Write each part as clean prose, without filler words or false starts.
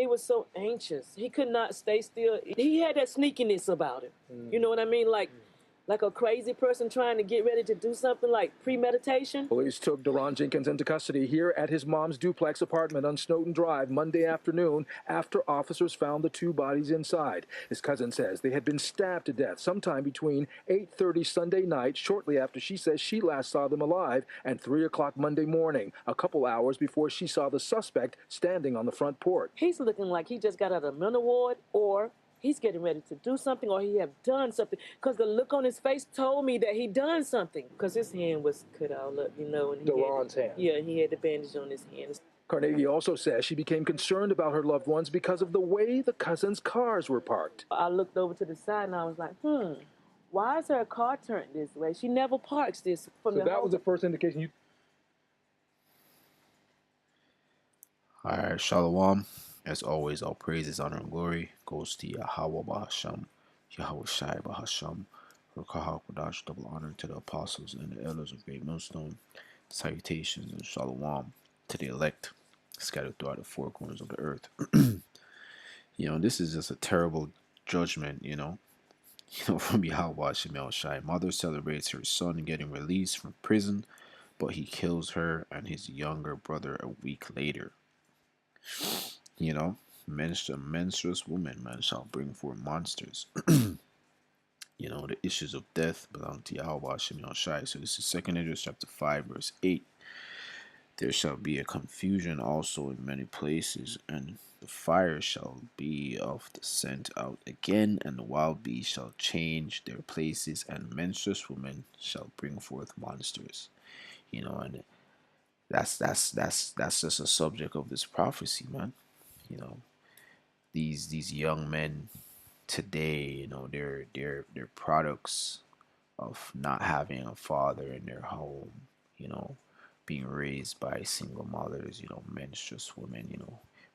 he was so anxious. He could not stay still. He had that sneakiness about him. You know what I mean? Like a crazy person trying to get ready to do something, like premeditation. Police took Deron Jenkins into custody here at his mom's duplex apartment on Snowden Drive Monday afternoon after officers found the two bodies inside. His cousin says they had been stabbed to death sometime between 8:30 Sunday night, shortly after she says she last saw them alive, and 3 o'clock Monday morning, a couple hours before she saw the suspect standing on the front porch. He's looking like he just got out of a mental ward, or he's getting ready to do something, or he have done something, because the look on his face told me that he done something, because his hand was cut all up, you know. And Deron's hand. Yeah, he had the bandage on his hand. Carnegie also says she became concerned about her loved ones because of the way the cousins' cars were parked. I looked over to the side and I was like, why is her car turned this way? She never parks this. So that was the first indication you... All right, Shalom. As always, all praises, honor, and glory goes to Yahweh Bahasham, Yahweh Shai Bahasham, Rukaha Kodash, double honor to the apostles and the elders of Great Millstone. Salutations and Shalom to the elect scattered throughout the four corners of the earth. This is just a terrible judgment, from Yahweh Shemel Shai. Mother celebrates her son getting released from prison, but he kills her and his younger brother a week later. Menstruous woman, man, shall bring forth monsters. The issues of death belong to Yahweh Shemel Shai. So this is 2 Esdras chapter 5, verse 8. There shall be a confusion also in many places, and the fire shall be of the scent out again, and the wild beasts shall change their places, and menstruous women shall bring forth monsters. And that's just a subject of this prophecy, man. These young men today, they're products of not having a father in their home, being raised by single mothers, menstruous women,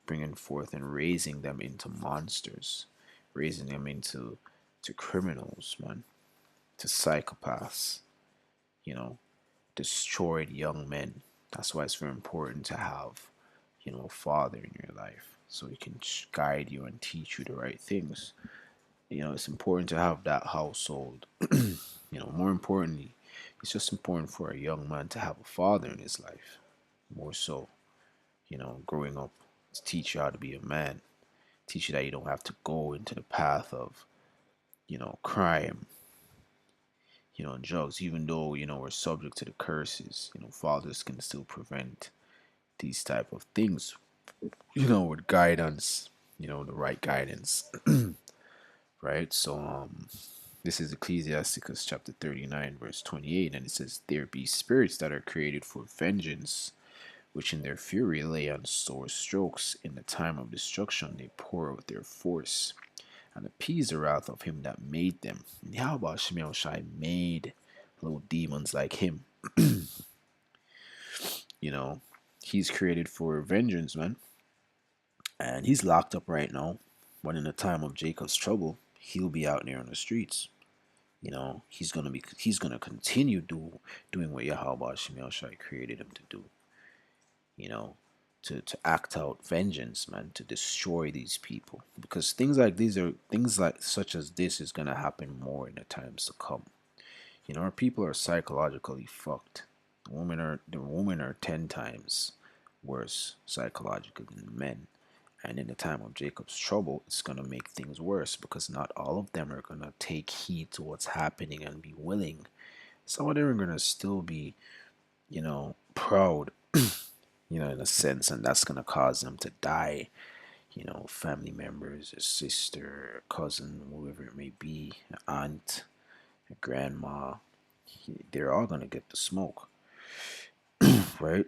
bringing forth and raising them into monsters, raising them into criminals, man, to psychopaths, destroyed young men. That's why it's very important to have, a father in your life, so he can guide you and teach you the right things. It's important to have that household. More importantly, it's just important for a young man to have a father in his life. More so, growing up, to teach you how to be a man, teach you that you don't have to go into the path of, crime, and drugs. Even though, we're subject to the curses, fathers can still prevent these type of things, with guidance, the right guidance. Right? So, this is Ecclesiasticus chapter 39, verse 28, and it says, there be spirits that are created for vengeance, which in their fury lay on sore strokes. In the time of destruction they pour out their force, and appease the wrath of him that made them. And Yahweh Shemel Shai made little demons like him. He's created for vengeance, man. And he's locked up right now. But in the time of Jacob's trouble, he'll be out there on the streets. He's gonna continue doing what Yahweh Shemel Shai created him to do. To act out vengeance, man, to destroy these people. Because things like such as this is gonna happen more in the times to come. Our people are psychologically fucked. The women are 10 times worse psychologically than men. And in the time of Jacob's trouble, it's going to make things worse, because not all of them are going to take heed to what's happening and be willing. Some of them are going to still be, proud, in a sense, and that's going to cause them to die. Family members, a sister, a cousin, whoever it may be, an aunt, a grandma, they're all going to get the smoke. Right?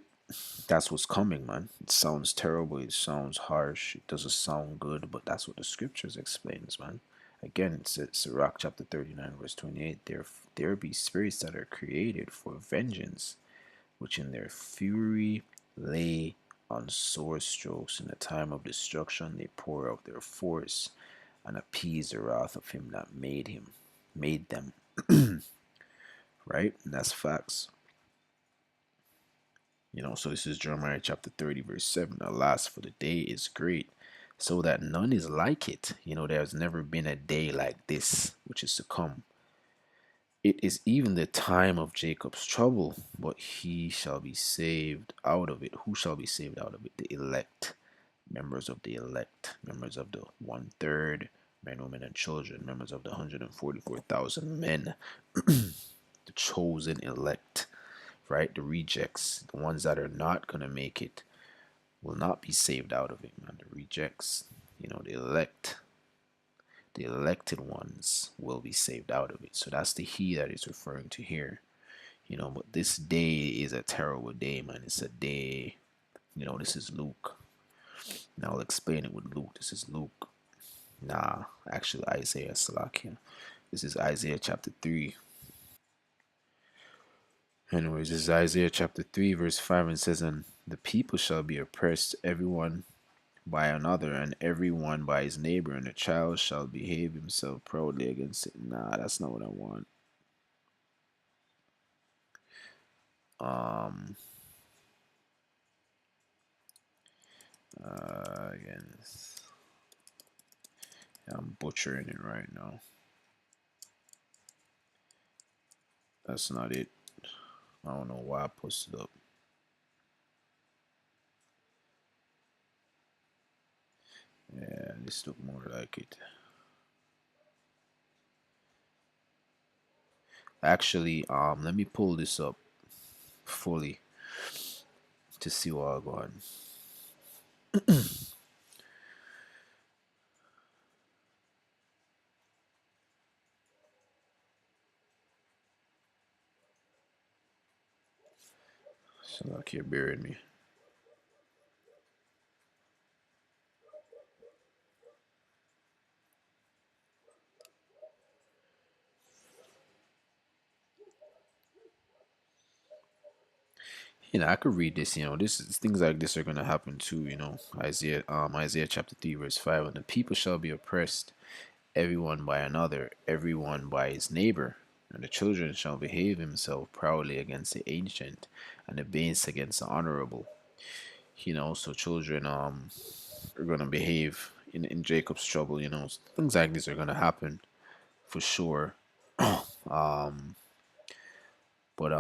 That's what's coming, man. It sounds terrible, it sounds harsh, it doesn't sound good, but that's what the scriptures explains, man. Again, it's Sirach chapter 39, verse 28. There be spirits that are created for vengeance, which in their fury lay on sore strokes. In the time of destruction they pour out their force, and appease the wrath of him that made them. Right? And that's facts. So this is Jeremiah chapter 30, verse 7. Alas, for the day is great, so that none is like it. There's never been a day like this which is to come. It is even the time of Jacob's trouble, but he shall be saved out of it. Who shall be saved out of it? The elect, members of the elect, members of the 1/3, men, women, and children, members of the 144,000 men, the chosen elect, right? The rejects, the ones that are not going to make it, will not be saved out of it, man. The rejects, the elect, the elected ones will be saved out of it. So that's the he that is referring to here. But this day is a terrible day, man. It's a day, this is Luke. Now I'll explain it with Luke. This is Luke. Nah, actually Isaiah Salakia. This is Isaiah chapter 3. Anyways, this is Isaiah chapter 3, verse 5, and it says, "And the people shall be oppressed, everyone by another, and everyone by his neighbor, and the child shall behave himself proudly against it." Nah, that's not what I want. Um, Again, I'm butchering it right now. That's not it. I don't know why I posted up. Yeah, this look more like it. Actually, let me pull this up fully to see what I'm going. So like you're bearing me. I could read this. This is things like this are gonna happen too. Isaiah chapter 3, verse 5, "And the people shall be oppressed, everyone by another, everyone by his neighbor, and the children shall behave himself proudly against the ancient, and the base against the honorable." So children are gonna behave in Jacob's trouble. Things like this are gonna happen for sure. um, but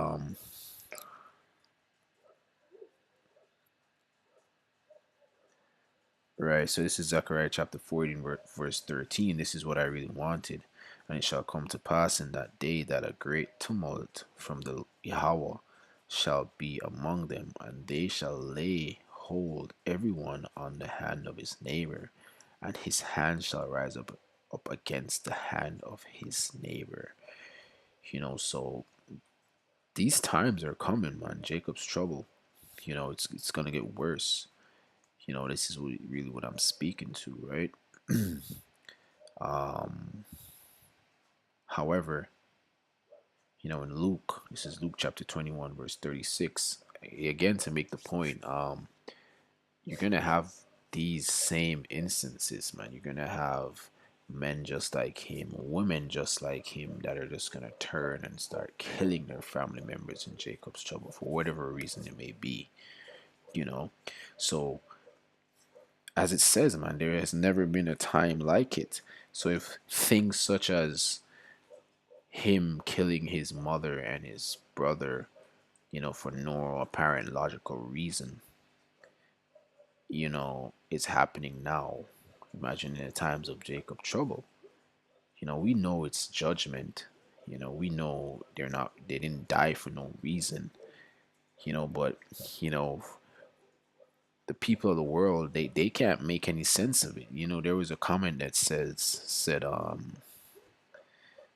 Right, so this is Zechariah chapter 14, verse 13. "This is what I really wanted. And it shall come to pass in that day that a great tumult from the Yahweh shall be among them, and they shall lay hold everyone on the hand of his neighbor, and his hand shall rise up against the hand of his neighbor." So these times are coming, man. Jacob's trouble. It's gonna get worse. This is really what I'm speaking to, right? Um, However, in Luke, this is Luke chapter 21, verse 36. Again, to make the point, you're gonna have these same instances, man. You're gonna have men just like him, women just like him, that are just gonna turn and start killing their family members in Jacob's trouble for whatever reason it may be. You know, so as it says, man, there has never been a time like it. So if things such as him killing his mother and his brother, for no apparent logical reason, is happening now, imagine in the times of Jacob trouble. We know it's judgment. We know they didn't die for no reason. But you know, the people of the world, they can't make any sense of it. There was a comment that said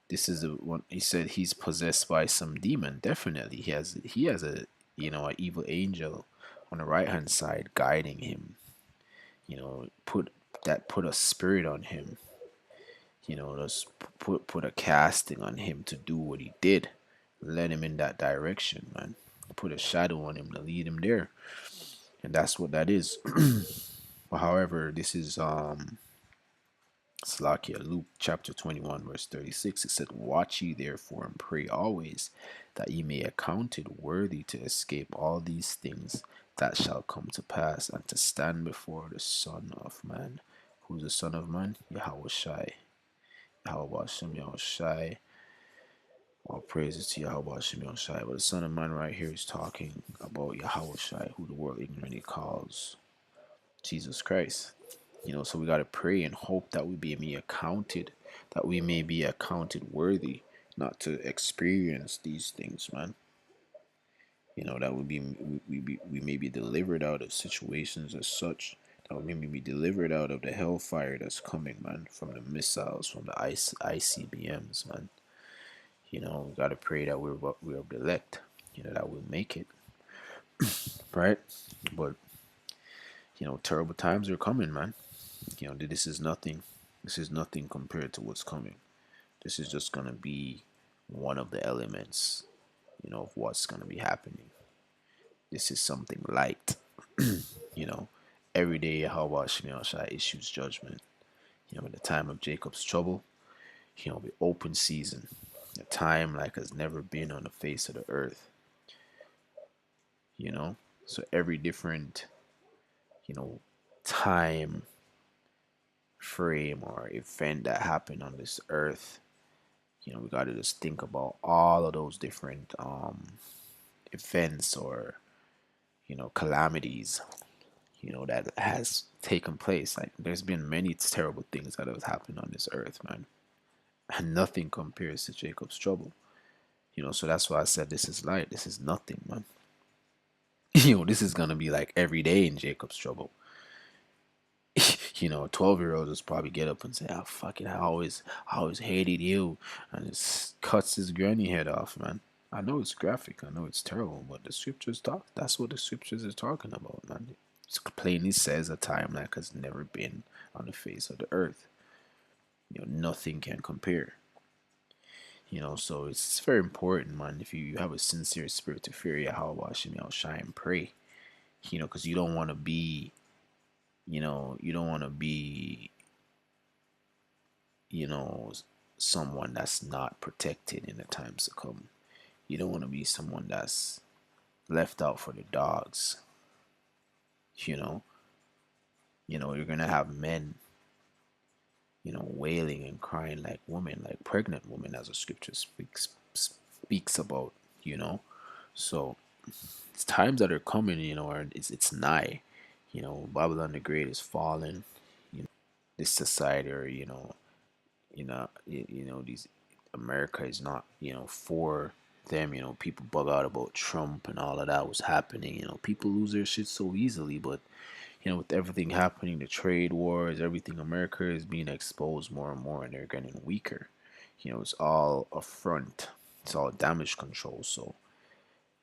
this is the one. He said he's possessed by some demon. Definitely he has a an evil angel on the right hand side guiding him. Put a spirit on him. Just put a casting on him to do what he did. Led him in that direction, man. Put a shadow on him to lead him there, and that's what that is. But however, this is Slakia, Luke chapter 21, verse 36. It said, "Watch ye therefore and pray always, that ye may account it worthy to escape all these things that shall come to pass, and to stand before the Son of Man." Who's the Son of Man? Yahweh Shai. Yahweh Hashem, Yahweh Shai. All praises to Yahweh Hashem, Yahweh Shai. But the Son of Man right here is talking about Yahweh Shai, who the world ignorantly calls Jesus Christ. So we got to pray and hope that we may be accounted worthy not to experience these things, man. That we may be delivered out of situations as such, that we may be delivered out of the hellfire that's coming, man, from the missiles, from the ICBMs, man. We got to pray that we're of the elect, that we'll make it, right? But terrible times are coming, man. This is nothing. This is nothing compared to what's coming. This is just gonna be one of the elements, of what's gonna be happening. This is something light. you know. Every day Yahweh Shemel Shai issues judgment. In the time of Jacob's trouble, the open season, a time like has never been on the face of the earth. So every different, time frame or event that happened on this earth, we got to just think about all of those different events or calamities that has taken place. Like there's been many terrible things that have happened on this earth, man, and nothing compares to Jacob's trouble. So that's why I said this is light. This is nothing, man. This is gonna be like every day in Jacob's trouble. A 12-year-old just probably get up and say, "Oh fuck it, I always hated you," and just cuts his granny head off, man. I know it's graphic, I know it's terrible, but the scriptures talk. That's what the scriptures is talking about, man. It plainly says a time like has never been on the face of the earth. Nothing can compare. So it's very important, man. If you have a sincere spirit to fear Yahweh, Hashem, Shai, and pray, because you don't want to be, someone that's not protected in the times to come. You don't want to be someone that's left out for the dogs. You're gonna have men, wailing and crying like women, like pregnant women, as the scripture speaks about. So it's times that are coming, or it's nigh. Babylon the Great is falling. This society, or these America is not, for them. People bug out about Trump and all of that was happening. People lose their shit so easily, but with everything happening, the trade wars, everything, America is being exposed more and more, and they're getting weaker. It's all a front. It's all damage control. So,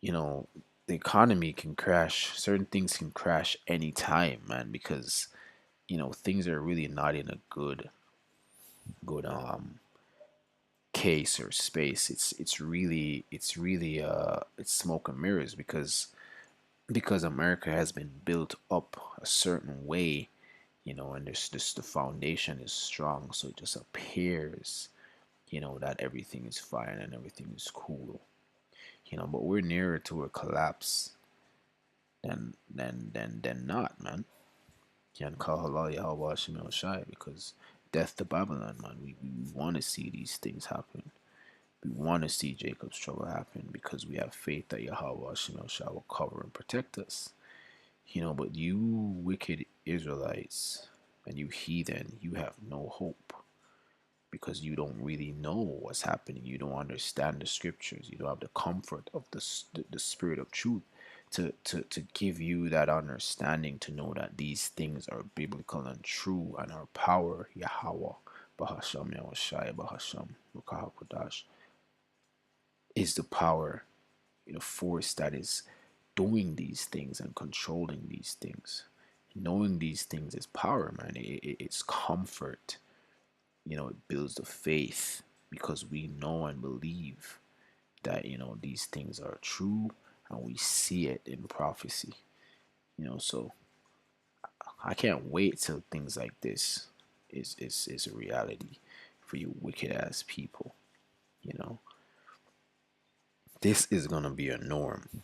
the economy can crash. Certain things can crash anytime, man, because things are really not in a good case or space. It's really it's smoke and mirrors, because America has been built up a certain way, and there's just the foundation is strong, so it just appears, that everything is fine and everything is cool, but we're nearer to a collapse than not, man. Can call halal Yahweh Shemel Shai, because death to Babylon, man. We want to see these things happen. We want to see Jacob's trouble happen, because we have faith that Yahweh Shemel Shai will cover and protect us. But you wicked Israelites and you heathen, you have no hope, because you don't really know what's happening. You don't understand the scriptures. You don't have the comfort of the spirit of truth to give you that understanding, to know that these things are biblical and true, and our power, Yahweh, Bahasham, Yahushai, Bahasham, Rukahakodash, is the power, force that is doing these things and controlling these things. Knowing these things is power, man. It's comfort. It builds the faith, because we know and believe that these things are true, and we see it in prophecy. So I can't wait till things like this is a reality for you wicked ass people. This is gonna be a norm.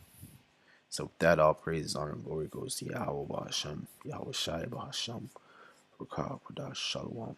So that all praise, honor, and glory goes to Yahweh Bahasham, Yahweh Shai Bahasham, Rakab, Shalom.